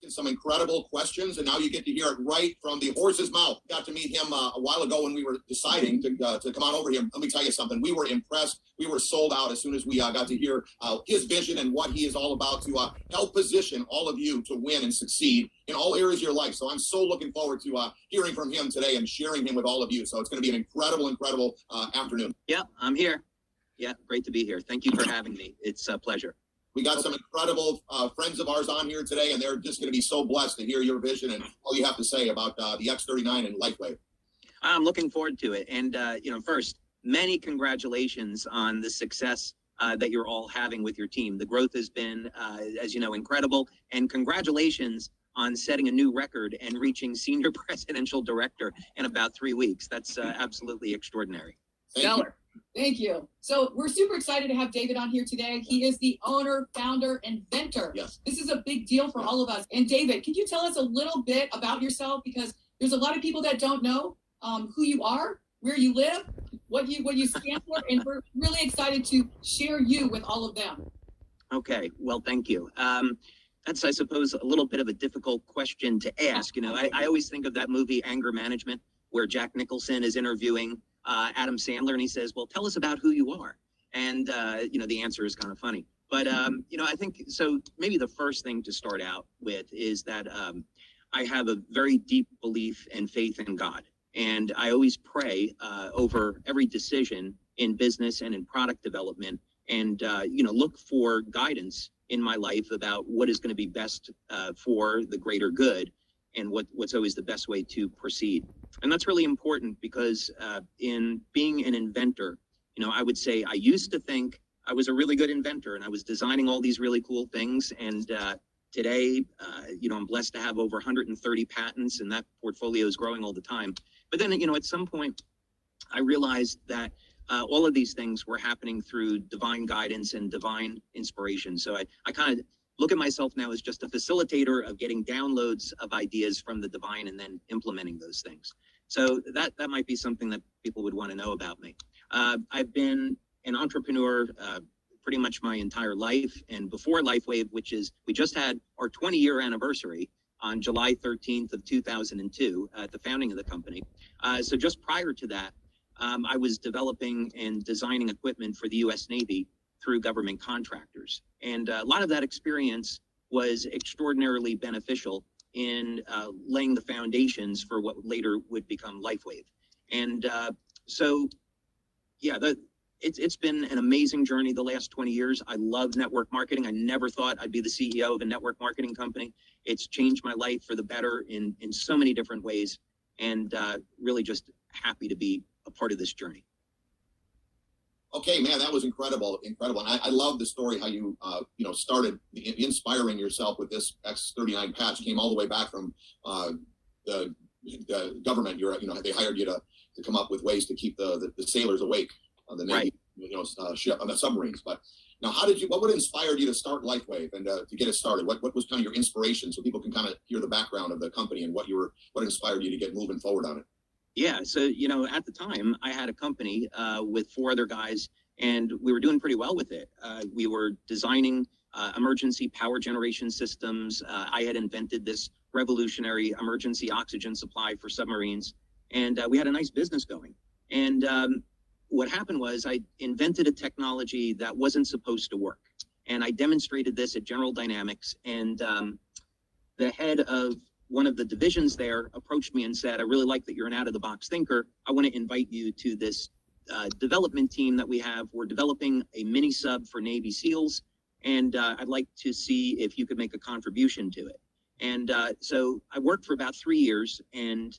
some incredible questions, and now you get to hear it right from the horse's mouth. Got to meet him a while ago when we were deciding to come on over here. Let me tell you something. We were impressed. We were sold out as soon as we got to hear his vision and what he is all about to help position all of you to win and succeed in all areas of your life. So I'm so looking forward to hearing from him today and sharing him with all of you. So it's going to be an incredible afternoon. Yeah, I'm here. Yeah, great to be here. Thank you for having me. It's a pleasure. We got some incredible friends of ours on here today, and they're just going to be so blessed to hear your vision and all you have to say about the X39 and LifeWave. I'm looking forward to it. And, first, many congratulations on the success that you're all having with your team. The growth has been, as you know, incredible. And congratulations on setting a new record and reaching senior presidential director in about 3 weeks. That's absolutely extraordinary. Stellar. Thank you. So we're super excited to have David on here today. He is the owner, founder, inventor. Yes. This is a big deal for all of us. And David, can you tell us a little bit about yourself? Because there's a lot of people that don't know who you are, where you live, what you stand for, and we're really excited to share you with all of them. Okay. Well, thank you. That's, I suppose, a little bit of a difficult question to ask. You know, I always think of that movie Anger Management, where Jack Nicholson is interviewing Adam Sandler, and he says, well, tell us about who you are. And, the answer is kind of funny. But, I think, so maybe the first thing to start out with is that I have a very deep belief and faith in God. And I always pray over every decision in business and in product development and, look for guidance in my life about what is going to be best for the greater good and what's always the best way to proceed. And that's really important because in being an inventor, I would say I used to think I was a really good inventor and I was designing all these really cool things. And today, I'm blessed to have over 130 patents, and that portfolio is growing all the time. But then, at some point, I realized that all of these things were happening through divine guidance and divine inspiration. So I kind of look at myself now as just a facilitator of getting downloads of ideas from the divine and then implementing those things. So that might be something that people would want to know about me. I've been an entrepreneur pretty much my entire life. And before LifeWave, we just had our 20-year anniversary on July 13th of 2002 at the founding of the company. So just prior to that, I was developing and designing equipment for the U.S. Navy through government contractors. And a lot of that experience was extraordinarily beneficial in laying the foundations for what later would become LifeWave. And it's been an amazing journey the last 20 years. I love network marketing. I never thought I'd be the CEO of a network marketing company. It's changed my life for the better in so many different ways, and really just happy to be a part of this journey. Okay, man, that was incredible. And I love the story how you, started inspiring yourself with this X39 patch. Came all the way back from the government. They hired you to come up with ways to keep the sailors awake on the Navy, right. Ship on the submarines. But now, what inspired you to start LifeWave and to get it started? What was kind of your inspiration, so people can kind of hear the background of the company and what inspired you to get moving forward on it? Yeah, so, at the time, I had a company with 4 other guys, and we were doing pretty well with it. We were designing emergency power generation systems. I had invented this revolutionary emergency oxygen supply for submarines, and we had a nice business going. And what happened was I invented a technology that wasn't supposed to work. And I demonstrated this at General Dynamics, and the head of one of the divisions there approached me and said, I really like that you're an out-of-the-box thinker. I want to invite you to this development team that we have. We're developing a mini sub for Navy SEALs, and I'd like to see if you could make a contribution to it. And so I worked for about 3 years and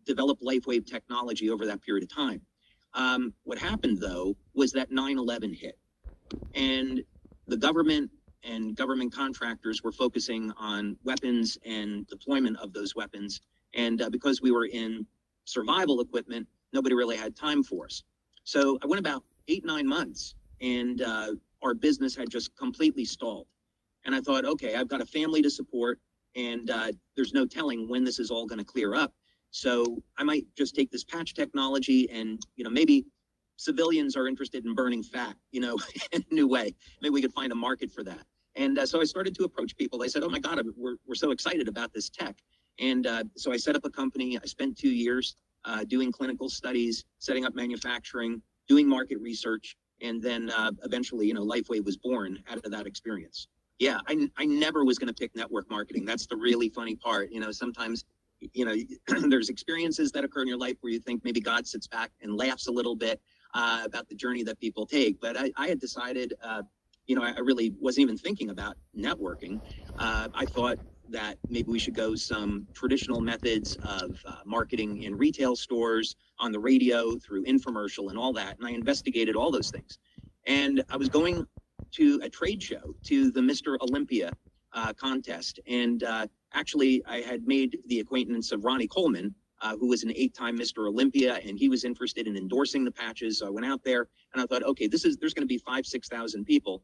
developed LifeWave technology over that period of time. What happened, though, was that 9/11 hit, and the government and government contractors were focusing on weapons and deployment of those weapons. And because we were in survival equipment, nobody really had time for us. So I went about 8-9 months, and our business had just completely stalled. And I thought, okay, I've got a family to support, and there's no telling when this is all going to clear up. So I might just take this patch technology and, maybe civilians are interested in burning fat, in a new way. Maybe we could find a market for that. And so I started to approach people. They said, oh my God, we're so excited about this tech. And so I set up a company. I spent 2 years doing clinical studies, setting up manufacturing, doing market research. And then eventually, LifeWave was born out of that experience. Yeah, I never was going to pick network marketing. That's the really funny part. Sometimes, there's experiences that occur in your life where you think maybe God sits back and laughs a little bit about the journey that people take. But I had decided, I really wasn't even thinking about networking. I thought that maybe we should go some traditional methods of marketing in retail stores, on the radio, through infomercial and all that. And I investigated all those things. And I was going to a trade show, to the Mr. Olympia contest. And actually, I had made the acquaintance of Ronnie Coleman, who was an 8-time Mr. Olympia, and he was interested in endorsing the patches. So I went out there and I thought, okay, there's going to be 5,000-6,000 people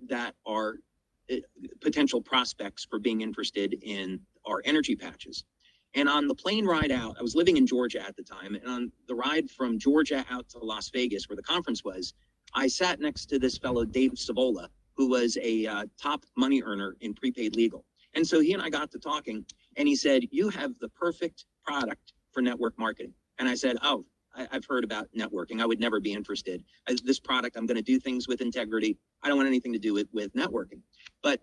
that are potential prospects for being interested in our energy patches. And on the plane ride out, I was living in Georgia at the time, and on the ride from Georgia out to Las Vegas, where the conference was, I sat next to this fellow, Dave Savola, who was a top money earner in prepaid legal. And so he and I got to talking, and he said, you have the perfect product for network marketing. And I said, oh, I've heard about networking. I would never be interested. This product, I'm going to do things with integrity. I don't want anything to do with networking. But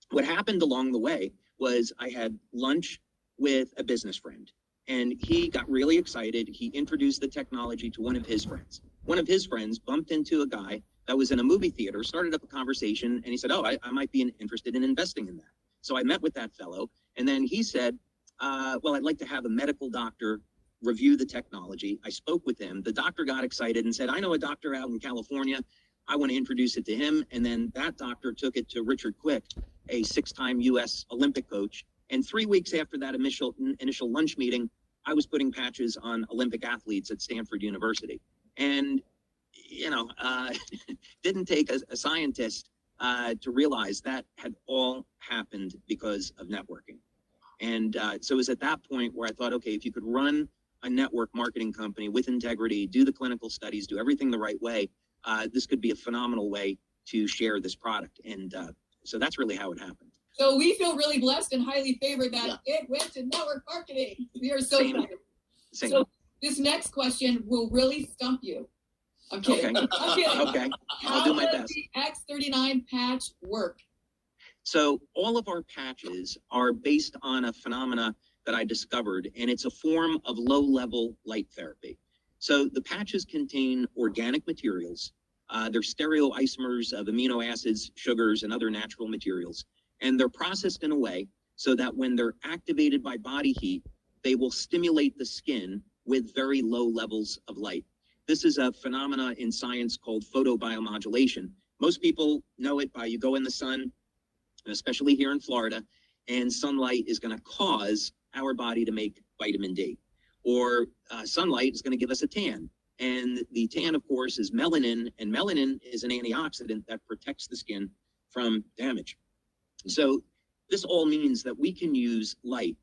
what happened along the way was I had lunch with a business friend, and he got really excited. He introduced the technology to one of his friends. One of his friends bumped into a guy that was in a movie theater, started up a conversation, and he said, oh, I might be interested in investing in that. So I met with that fellow, and then he said, well, I'd like to have a medical doctor review the technology. I spoke with him. The doctor got excited and said, I know a doctor out in California. I want to introduce it to him. And then that doctor took it to Richard Quick, a 6-time U.S. Olympic coach. And 3 weeks after that initial lunch meeting, I was putting patches on Olympic athletes at Stanford University. And, didn't take a scientist to realize that had all happened because of networking. And so it was at that point where I thought, okay, if you could run a network marketing company with integrity, do the clinical studies, do everything the right way, this could be a phenomenal way to share this product. And so that's really how it happened. So we feel really blessed and highly favored that it went to network marketing. We are so excited. So this next question will really stump you. I'm kidding. Okay. I'm kidding. Okay. I'll do my best. How does the X39 patch work? So all of our patches are based on a phenomena that I discovered, and it's a form of low-level light therapy. So the patches contain organic materials. They're stereoisomers of amino acids, sugars, and other natural materials. And they're processed in a way so that when they're activated by body heat, they will stimulate the skin with very low levels of light. This is a phenomena in science called photobiomodulation. Most people know it by you go in the sun, especially here in Florida, and sunlight is going to cause our body to make vitamin D. Or sunlight is going to give us a tan. And the tan, of course, is melanin, and melanin is an antioxidant that protects the skin from damage. So this all means that we can use light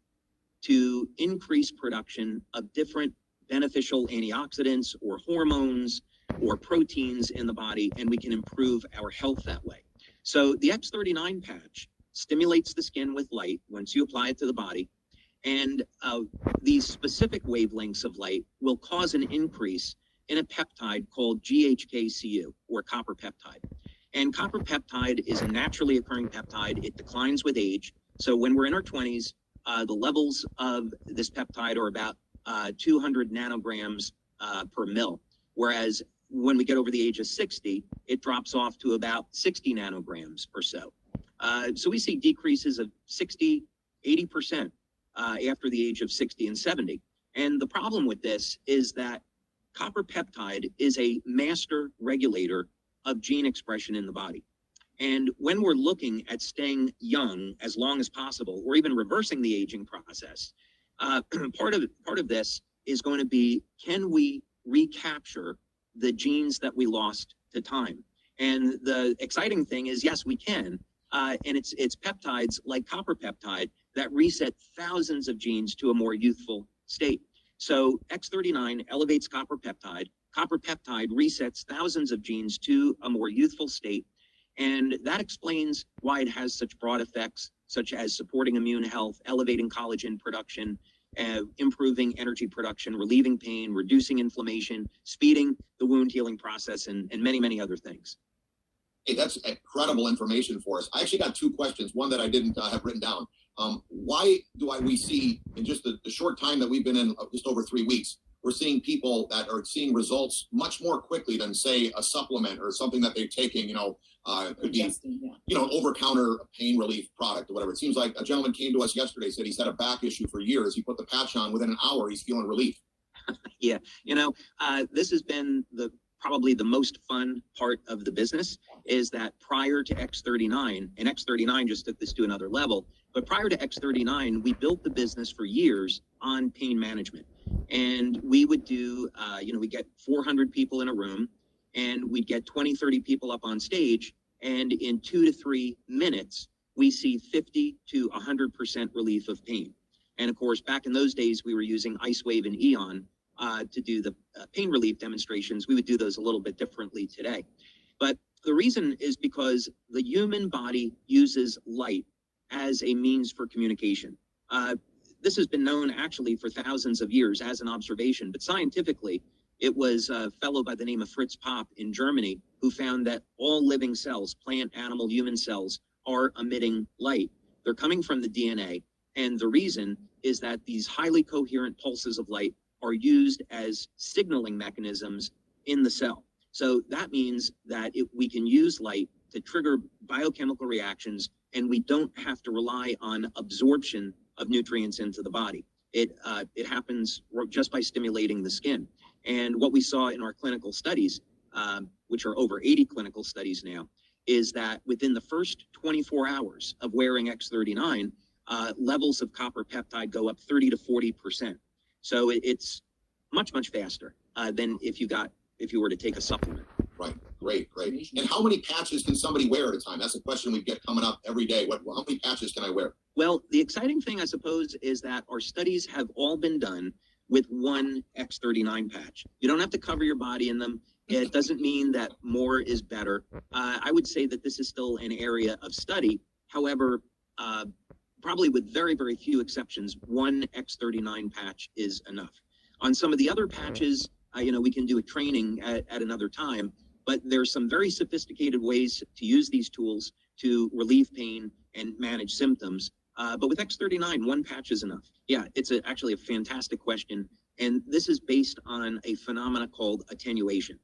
to increase production of different beneficial antioxidants or hormones or proteins in the body, and we can improve our health that way. So the X39 patch stimulates the skin with light once you apply it to the body, and these specific wavelengths of light will cause an increase in a peptide called GHKCU, or copper peptide. And copper peptide is a naturally occurring peptide. It declines with age. So when we're in our 20s, the levels of this peptide are about 200 nanograms per mil, whereas when we get over the age of 60, it drops off to about 60 nanograms or so. So we see decreases of 60, 80% after the age of 60 and 70. And the problem with this is that copper peptide is a master regulator of gene expression in the body. And when we're looking at staying young as long as possible, or even reversing the aging process, part of this is going to be, can we recapture the genes that we lost to time? And the exciting thing is, yes, we can. And it's peptides like copper peptide that reset thousands of genes to a more youthful state. So X39 elevates copper peptide. Copper peptide resets thousands of genes to a more youthful state. And that explains why it has such broad effects, such as supporting immune health, elevating collagen production, improving energy production, relieving pain, reducing inflammation, speeding the wound healing process, and many, many other things. Hey, that's incredible information for us. I actually got two questions, one that I didn't have written down. Why do we see, in just the short time that we've been in, just over 3 weeks, we're seeing people that are seeing results much more quickly than, say, a supplement or something that they're taking, could be, an over-counter pain relief product or whatever. It seems like a gentleman came to us yesterday, said he's had a back issue for years. He put the patch on, within an hour, he's feeling relief. Yeah, this has been probably the most fun part of the business, is that prior to X39, and X39 just took this to another level, but prior to X39, we built the business for years on pain management. And we would do, we get 400 people in a room, and we'd get 20, 30 people up on stage, and in 2 to 3 minutes, we see 50 to 100% relief of pain. And of course, back in those days, we were using Ice Wave and Eon to do the pain relief demonstrations. We would do those a little bit differently today. But the reason is because the human body uses light as a means for communication. This has been known actually for thousands of years as an observation, but scientifically, it was a fellow by the name of Fritz Popp in Germany who found that all living cells, plant, animal, human cells, are emitting light. They're coming from the DNA, and the reason is that these highly coherent pulses of light are used as signaling mechanisms in the cell. So that means that we can use light to trigger biochemical reactions, and we don't have to rely on absorption of nutrients into the body. It happens just by stimulating the skin. And what we saw in our clinical studies, which are over 80 clinical studies now, is that within the first 24 hours of wearing X39, levels of copper peptide go up 30 to 40%. So it's much, much faster than if you were to take a supplement. Right. Great. And how many patches can somebody wear at a time? That's a question we get coming up every day. How many patches can I wear? Well, the exciting thing, I suppose, is that our studies have all been done with one X39 patch. You don't have to cover your body in them. It doesn't mean that more is better. I would say that this is still an area of study. However, probably with very, very few exceptions, one X39 patch is enough. On some of the other patches, we can do a training at another time, but there's some very sophisticated ways to use these tools to relieve pain and manage symptoms. But with X39, one patch is enough. Yeah, it's actually a fantastic question. And this is based on a phenomena called attenuation.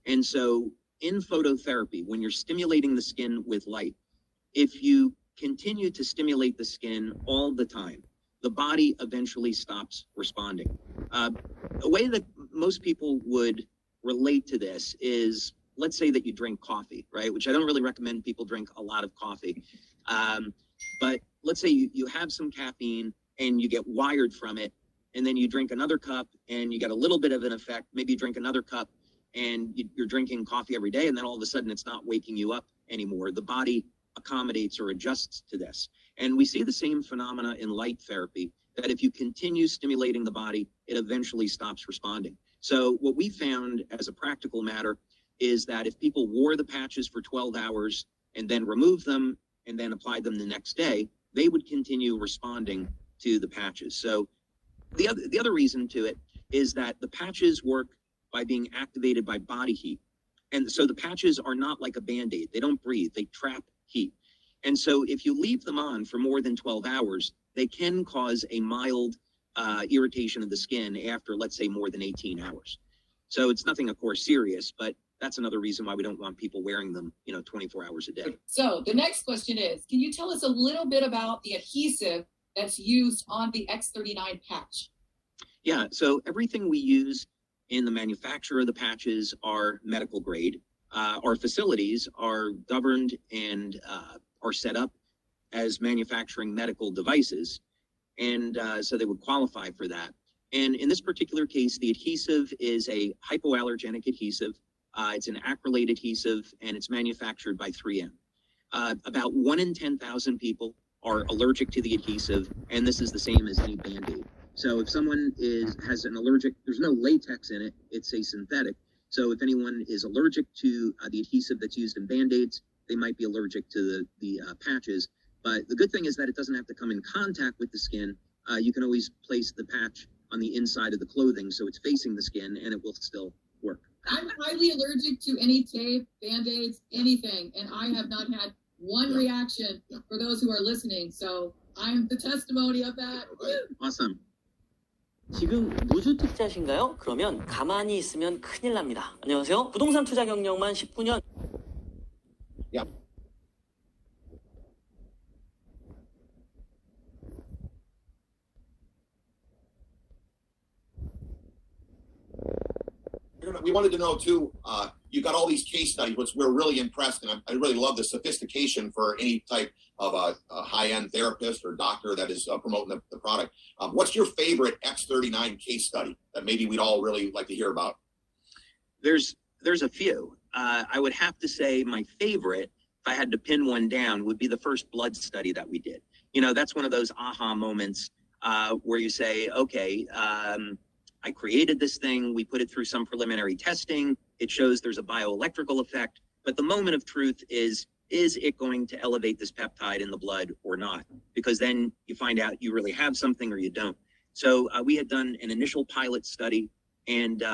And so in phototherapy, when you're stimulating the skin with light, if you continue to stimulate the skin all the time, the body eventually stops responding. A way that most people would relate to this is, let's say that you drink coffee, right? Which I don't really recommend people drink a lot of coffee. But let's say you have some caffeine and you get wired from it, and then you drink another cup and you get a little bit of an effect. Maybe you drink another cup and you're drinking coffee every day, and then all of a sudden it's not waking you up anymore. The body accommodates or adjusts to this. And we see the same phenomena in light therapy, that if you continue stimulating the body, it eventually stops responding. So what we found as a practical matter is that if people wore the patches for 12 hours and then removed them and then applied them the next day, they would continue responding to the patches. So the other reason to it is that the patches work by being activated by body heat. And so the patches are not like a Band-Aid. They don't breathe, they trap heat. And so if you leave them on for more than 12 hours, they can cause a mild irritation of the skin after, let's say, more than 18 hours. So it's nothing, of course, serious, but that's another reason why we don't want people wearing them, 24 hours a day. So the next question is, can you tell us a little bit about the adhesive that's used on the X39 patch? Yeah, so everything we use in the manufacture of the patches are medical grade. Our facilities are governed and are set up as manufacturing medical devices, and so they would qualify for that. And in this particular case, the adhesive is a hypoallergenic adhesive. It's an acrylate adhesive, and it's manufactured by 3M. About 1 in 10,000 people are allergic to the adhesive, and this is the same as any Band-Aid. So if someone has an allergic, there's no latex in it, it's a synthetic. So if anyone is allergic to the adhesive that's used in Band-Aids, they might be allergic to the patches. But the good thing is that it doesn't have to come in contact with the skin. You can always place the patch on the inside of the clothing so it's facing the skin and it will still work. I'm highly allergic to any tape, Band-Aids, anything, and I have not had one reaction for those who are listening. So I'm the testimony of that. Awesome. 지금 무주 투자신가요? 그러면 가만히 있으면 큰일 납니다. 안녕하세요. 부동산 투자 경력만 19년. Yeah. We wanted to know too, you got all these case studies, which we're really impressed, and I really love the sophistication for any type of a high-end therapist or doctor that is promoting the product. What's your favorite X39 case study that maybe we'd all really like to hear about? There's a few. I would have to say my favorite, if I had to pin one down, would be the first blood study that we did. You know, that's one of those aha moments where you say, okay, I created this thing, we put it through some preliminary testing, it shows there's a bioelectrical effect, but the moment of truth is it going to elevate this peptide in the blood or not? Because then you find out you really have something or you don't. So we had done an initial pilot study, and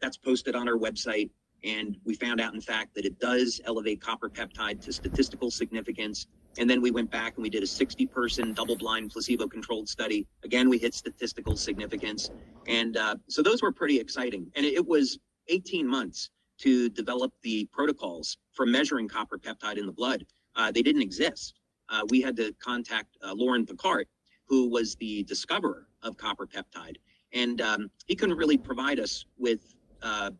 that's posted on our website, and we found out, in fact, that it does elevate copper peptide to statistical significance. And then we went back and we did a 60-person double-blind placebo-controlled study. Again, we hit statistical significance. And so those were pretty exciting. And it was 18 months to develop the protocols for measuring copper peptide in the blood. They didn't exist. We had to contact Lauren Picard, who was the discoverer of copper peptide. And he couldn't really provide us with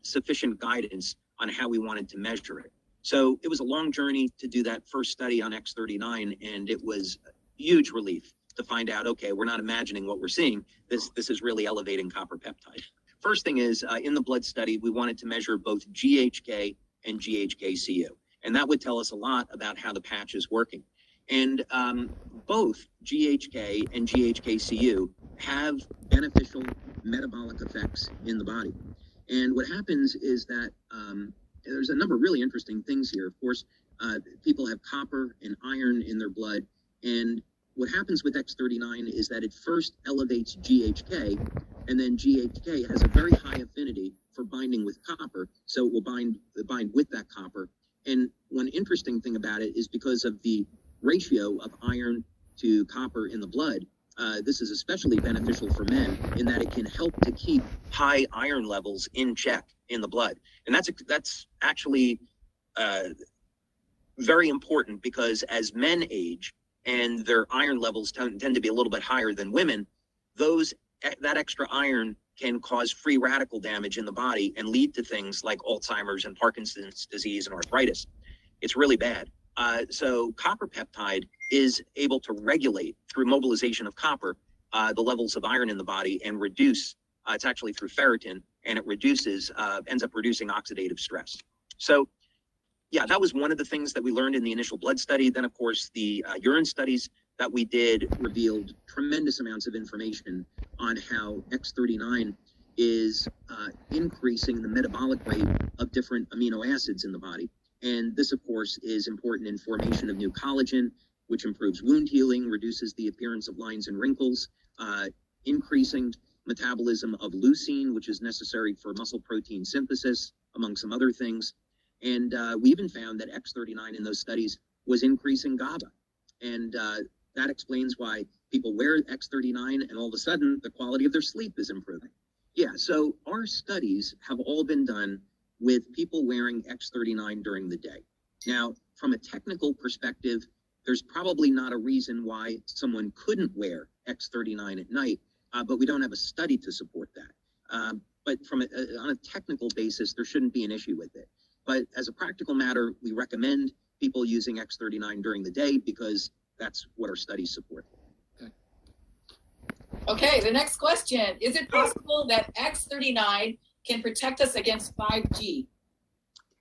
sufficient guidance on how we wanted to measure it. So it was a long journey to do that first study on X39, and it was a huge relief to find out, okay, we're not imagining what we're seeing. This is really elevating copper peptide. First thing is, in the blood study, we wanted to measure both GHK and GHK-Cu, and that would tell us a lot about how the patch is working. And both GHK and GHK-Cu have beneficial metabolic effects in the body. And what happens is that there's a number of really interesting things here. Of course, people have copper and iron in their blood. And what happens with X39 is that it first elevates GHK, and then GHK has a very high affinity for binding with copper. So it will bind with that copper. And one interesting thing about it is because of the ratio of iron to copper in the blood, this is especially beneficial for men in that it can help to keep high iron levels in check in the blood. And that's actually very important, because as men age and their iron levels tend to be a little bit higher than women, that extra iron can cause free radical damage in the body and lead to things like Alzheimer's and Parkinson's disease and arthritis. It's really bad. So copper peptide is able to regulate, through mobilization of copper, the levels of iron in the body and reduce, it's actually through ferritin, and it reduces, ends up reducing oxidative stress. So yeah, that was one of the things that we learned in the initial blood study. Then of course the urine studies that we did revealed tremendous amounts of information on how X39 is increasing the metabolic rate of different amino acids in the body. And this, of course, is important in formation of new collagen, which improves wound healing, reduces the appearance of lines and wrinkles, increasing metabolism of leucine, which is necessary for muscle protein synthesis, among some other things. And we even found that X39 in those studies was increasing GABA. And that explains why people wear X39 and all of a sudden the quality of their sleep is improving. Yeah, so our studies have all been done with people wearing X39 during the day. Now, from a technical perspective, there's probably not a reason why someone couldn't wear X39 at night, but we don't have a study to support that. But on a technical basis, there shouldn't be an issue with it. But as a practical matter, we recommend people using X39 during the day because that's what our studies support. Okay, the next question. Is it possible that X39 can protect us against 5G?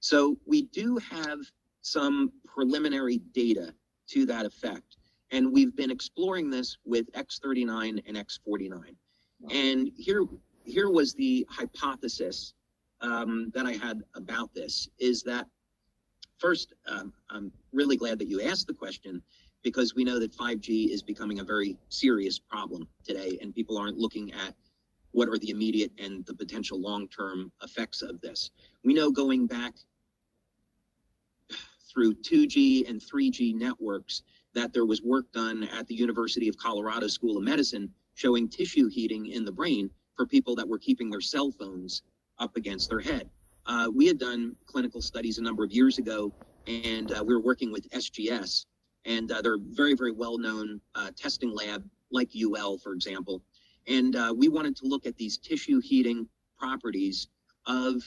So we do have some preliminary data to that effect. And we've been exploring this with X39 and X49. And here was the hypothesis that I had about this, is that first, I'm really glad that you asked the question, because we know that 5G is becoming a very serious problem today, and people aren't looking at what are the immediate and the potential long-term effects of this. We know going back through 2G and 3G networks that there was work done at the University of Colorado School of Medicine showing tissue heating in the brain for people that were keeping their cell phones up against their head. We had done clinical studies a number of years ago, and we were working with SGS, and they're a very, very well-known testing lab like UL, for example. And we wanted to look at these tissue heating properties of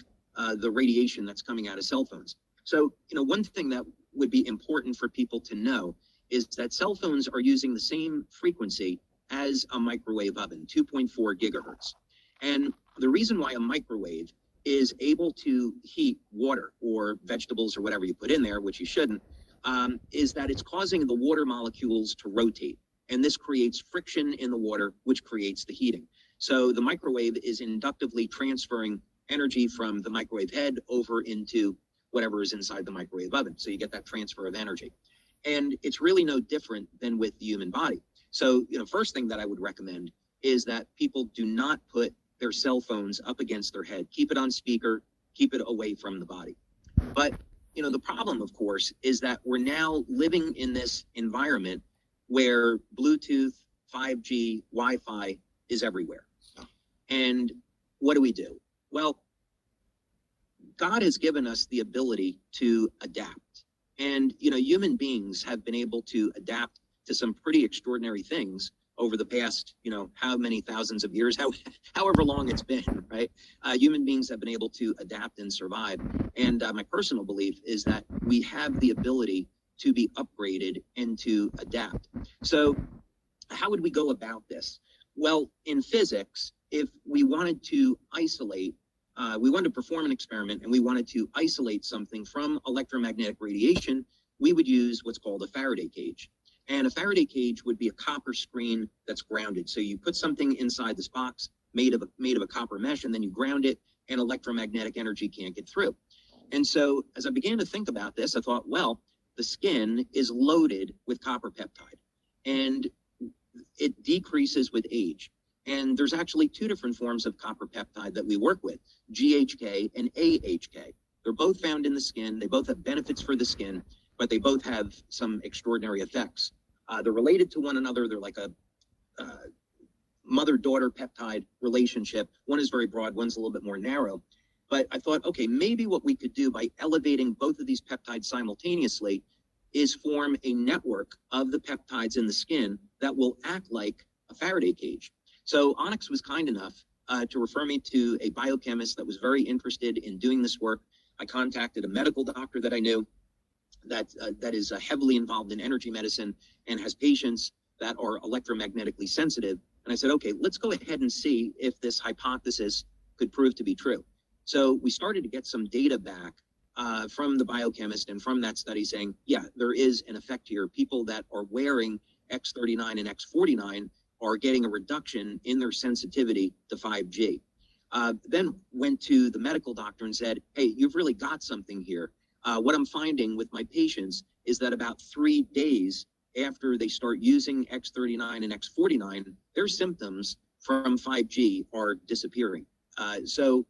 the radiation that's coming out of cell phones. So, one thing that would be important for people to know is that cell phones are using the same frequency as a microwave oven, 2.4 gigahertz. And the reason why a microwave is able to heat water or vegetables or whatever you put in there, which you shouldn't, is that it's causing the water molecules to rotate. And this creates friction in the water, which creates the heating. So the microwave is inductively transferring energy from the microwave head over into whatever is inside the microwave oven. So you get that transfer of energy. And it's really no different than with the human body. So, first thing that I would recommend is that people do not put their cell phones up against their head. Keep it on speaker, keep it away from the body. But, the problem, of course, is that we're now living in this environment where Bluetooth, 5G, Wi-Fi is everywhere. And what do? Well, God has given us the ability to adapt. And, human beings have been able to adapt to some pretty extraordinary things over the past, how many thousands of years, however long it's been, right? Human beings have been able to adapt and survive. And my personal belief is that we have the ability to be upgraded and to adapt. So how would we go about this? Well, in physics, if we wanted to isolate, we wanted to perform an experiment and we wanted to isolate something from electromagnetic radiation, we would use what's called a Faraday cage. And a Faraday cage would be a copper screen that's grounded. So you put something inside this box made of a copper mesh, and then you ground it, and electromagnetic energy can't get through. And so as I began to think about this, I thought, well, the skin is loaded with copper peptide, and it decreases with age. And there's actually two different forms of copper peptide that we work with, GHK and AHK. They're both found in the skin. They both have benefits for the skin, but they both have some extraordinary effects. They're related to one another. They're like a mother-daughter peptide relationship. One is very broad, one's a little bit more narrow. But I thought, okay, maybe what we could do by elevating both of these peptides simultaneously is form a network of the peptides in the skin that will act like a Faraday cage. So Onyx was kind enough to refer me to a biochemist that was very interested in doing this work. I contacted a medical doctor that I knew that is heavily involved in energy medicine and has patients that are electromagnetically sensitive. And I said, okay, let's go ahead and see if this hypothesis could prove to be true. So we started to get some data back from the biochemist and from that study saying, yeah, there is an effect here. People that are wearing X39 and X49 are getting a reduction in their sensitivity to 5G. Then went to the medical doctor and said, hey, you've really got something here. What I'm finding with my patients is that about 3 days after they start using X39 and X49, their symptoms from 5G are disappearing. So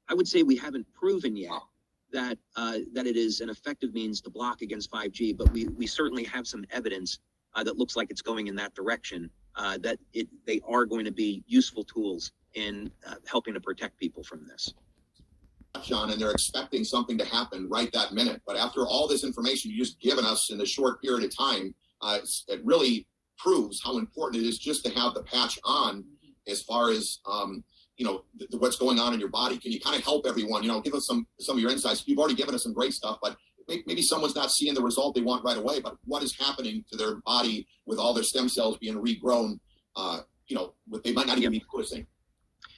I would say we haven't proven yet that it is an effective means to block against 5G, but we certainly have some evidence that looks like it's going in that direction, that they are going to be useful tools in helping to protect people from this. John, and they're expecting something to happen right that minute. But after all this information you've just given us in a short period of time, it really proves how important it is just to have the patch on as far as, what's going on in your body. Can you kind of help everyone, give us some of your insights? You've already given us some great stuff, but maybe someone's not seeing the result they want right away, but what is happening to their body with all their stem cells being regrown, they might not even be noticing.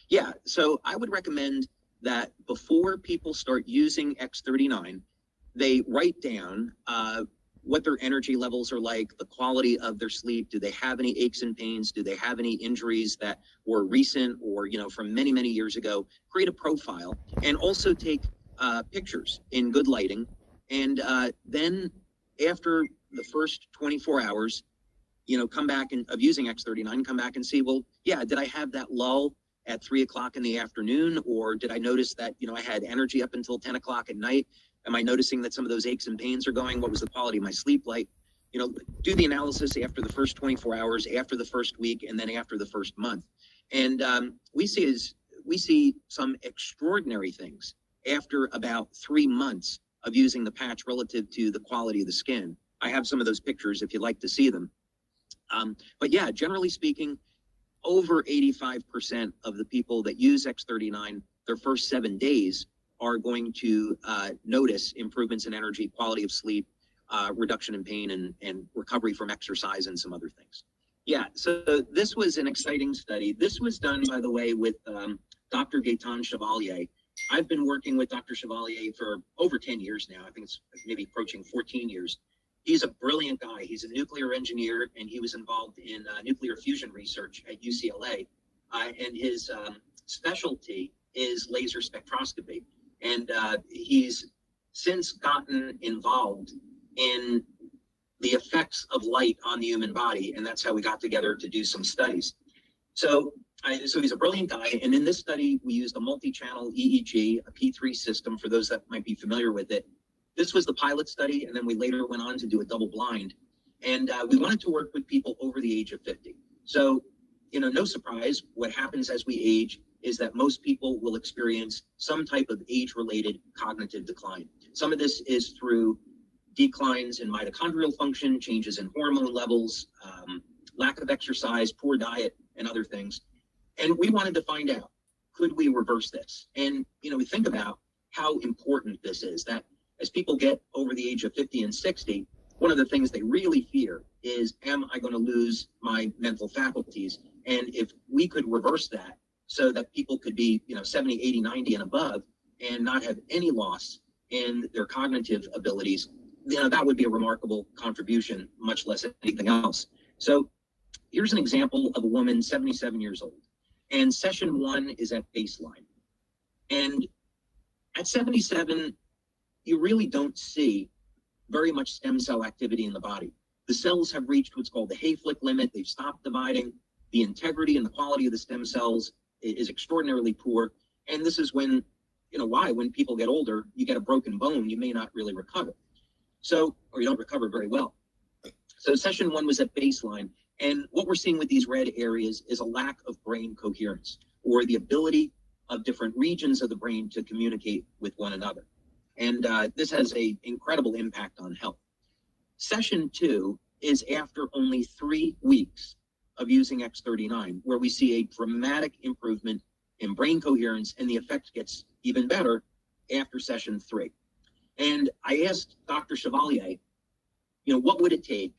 Yeah, so I would recommend that before people start using X39, they write down what their energy levels are like, the quality of their sleep. Do they have any aches and pains? Do they have any injuries that were recent or, from many, many years ago? Create a profile and also take pictures in good lighting And then after the first 24 hours, come back and of using X39, come back and see, well, yeah, did I have that lull at 3 o'clock in the afternoon? Or did I notice that, I had energy up until 10 o'clock at night? Am I noticing that some of those aches and pains are going? What was the quality of my sleep like? Do the analysis after the first 24 hours, after the first week, and then after the first month. And we see some extraordinary things after about 3 months of using the patch relative to the quality of the skin. I have some of those pictures if you'd like to see them. But yeah, generally speaking, over 85% of the people that use X39, their first 7 days are going to notice improvements in energy, quality of sleep, reduction in pain, and recovery from exercise and some other things. Yeah, so this was an exciting study. This was done, by the way, with Dr. Gaetan Chevalier. I've been working with Dr. Chevalier for over 10 years now. I think it's maybe approaching 14 years. He's a brilliant guy. He's a nuclear engineer, and he was involved in nuclear fusion research at UCLA. And his specialty is laser spectroscopy. And he's since gotten involved in the effects of light on the human body, and that's how we got together to do some studies. So he's a brilliant guy, and in this study, we used a multi-channel EEG, a P3 system, for those that might be familiar with it. This was the pilot study, and then we later went on to do a double blind, and we wanted to work with people over the age of 50. So, no surprise, what happens as we age is that most people will experience some type of age-related cognitive decline. Some of this is through declines in mitochondrial function, changes in hormone levels, lack of exercise, poor diet, and other things. And we wanted to find out, could we reverse this? And, we think about how important this is, that as people get over the age of 50 and 60, one of the things they really fear is, am I going to lose my mental faculties? And if we could reverse that so that people could be, 70, 80, 90 and above and not have any loss in their cognitive abilities, that would be a remarkable contribution, much less anything else. So here's an example of a woman, 77 years old, and session 1 is at baseline. And at 77, you really don't see very much stem cell activity in the body. The cells have reached what's called the Hayflick limit. They've stopped dividing. The integrity and the quality of the stem cells is extraordinarily poor. And this is when, when people get older, you get a broken bone, you may not really recover. So, or you don't recover very well. So session 1 was at baseline. And what we're seeing with these red areas is a lack of brain coherence, or the ability of different regions of the brain to communicate with one another. And this has an incredible impact on health. Session 2 is after only 3 weeks of using X39, where we see a dramatic improvement in brain coherence, and the effect gets even better after session 3. And I asked Dr. Chevalier, what would it take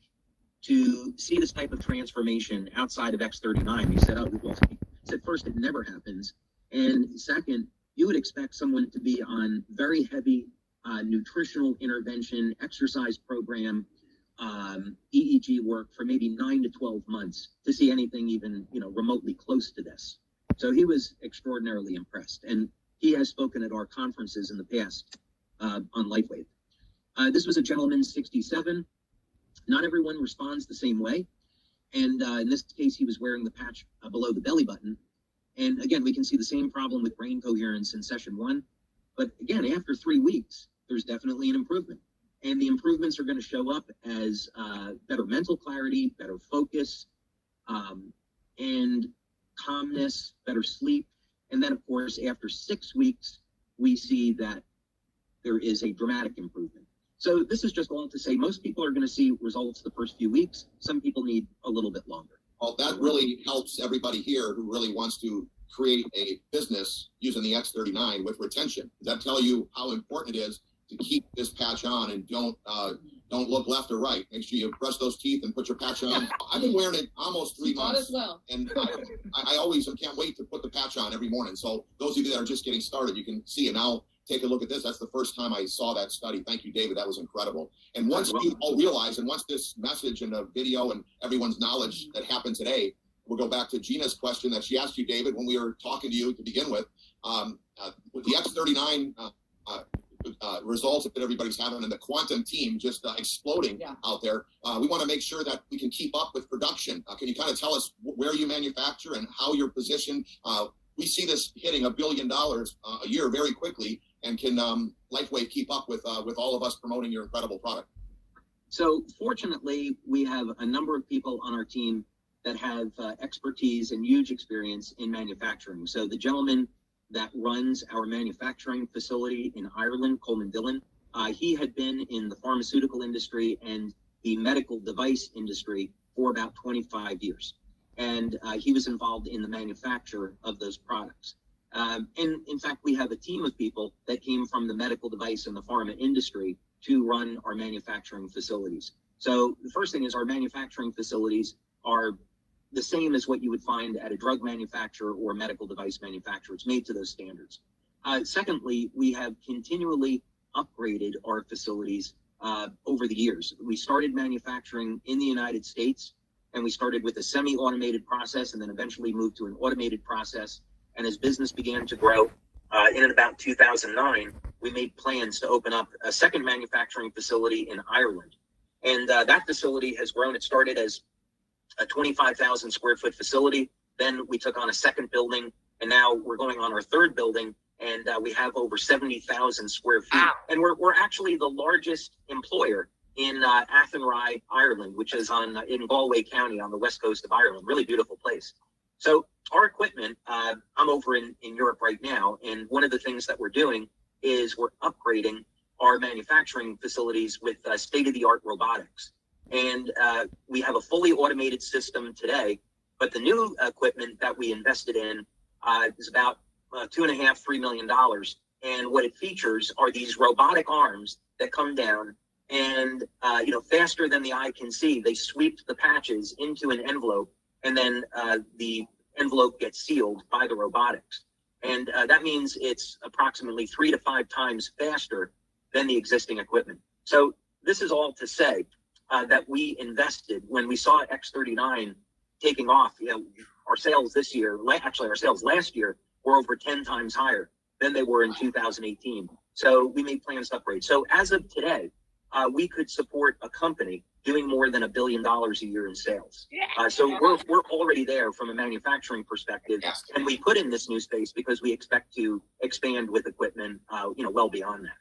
to see this type of transformation outside of X39? He said, first, it never happens. And second, you would expect someone to be on very heavy nutritional intervention, exercise program, EEG work for maybe 9 to 12 months to see anything even, remotely close to this. So he was extraordinarily impressed. And he has spoken at our conferences in the past on LifeWave. This was a gentleman, 67. Not everyone responds the same way. And in this case, he was wearing the patch below the belly button. And again, we can see the same problem with brain coherence in session 1. But again, after 3 weeks, there's definitely an improvement. And the improvements are going to show up as better mental clarity, better focus, and calmness, better sleep. And then, of course, after 6 weeks, we see that there is a dramatic improvement. So this is just all to say most people are going to see results the first few weeks. Some people need a little bit longer. Well, that really helps everybody here who really wants to create a business using the X39 with retention. Does that tell you how important it is to keep this patch on and don't look left or right? Make sure you brush those teeth and put your patch on. I've been wearing it almost 3 months. As well. And I always can't wait to put the patch on every morning. So those of you that are just getting started, you can see it now. Take a look at this. That's the first time I saw that study. Thank you, David. That was incredible. And once you all realize, and once this message and the video and everyone's knowledge that happened today, we'll go back to Gina's question that she asked you, David, when we were talking to you to begin with the X39 results that everybody's having, and the quantum team just exploding out there. We want to make sure that we can keep up with production. Can you kind of tell us where you manufacture and how you're positioned? We see this hitting $1 billion a year very quickly, and can LifeWave keep up with all of us promoting your incredible product? So fortunately, we have a number of people on our team that have expertise and huge experience in manufacturing. So the gentleman that runs our manufacturing facility in Ireland, Coleman Dillon, he had been in the pharmaceutical industry and the medical device industry for about 25 years. And he was involved in the manufacture of those products. And in fact, we have a team of people that came from the medical device and the pharma industry to run our manufacturing facilities. So the first thing is our manufacturing facilities are the same as what you would find at a drug manufacturer or medical device manufacturer. It's made to those standards. Secondly, we have continually upgraded our facilities over the years. We started manufacturing in the United States, and we started with a semi-automated process and then eventually moved to an automated process. And as business began to grow, in and about 2009, we made plans to open up a second manufacturing facility in Ireland. And that facility has grown. It started as a 25,000 square foot facility. Then we took on a second building, and now we're going on our third building, and we have over 70,000 square feet. Wow. And we're actually the largest employer in Athenry, Ireland, which is in Galway County on the west coast of Ireland. Really beautiful place. So our equipment, I'm over in Europe right now, and one of the things that we're doing is we're upgrading our manufacturing facilities with state-of-the-art robotics. And we have a fully automated system today, but the new equipment that we invested in is about $2.5–3 million. And what it features are these robotic arms that come down and, faster than the eye can see, they sweep the patches into an envelope, and then the envelope gets sealed by the robotics. And that means it's approximately 3 to 5 times faster than the existing equipment. So this is all to say that we invested when we saw X39 taking off. Our sales this year, our sales last year were over 10 times higher than they were in 2018. So we made plans to upgrade. So as of today, we could support a company doing more than $1 billion a year in sales. So we're already there from a manufacturing perspective, and we put in this new space because we expect to expand with equipment, well beyond that.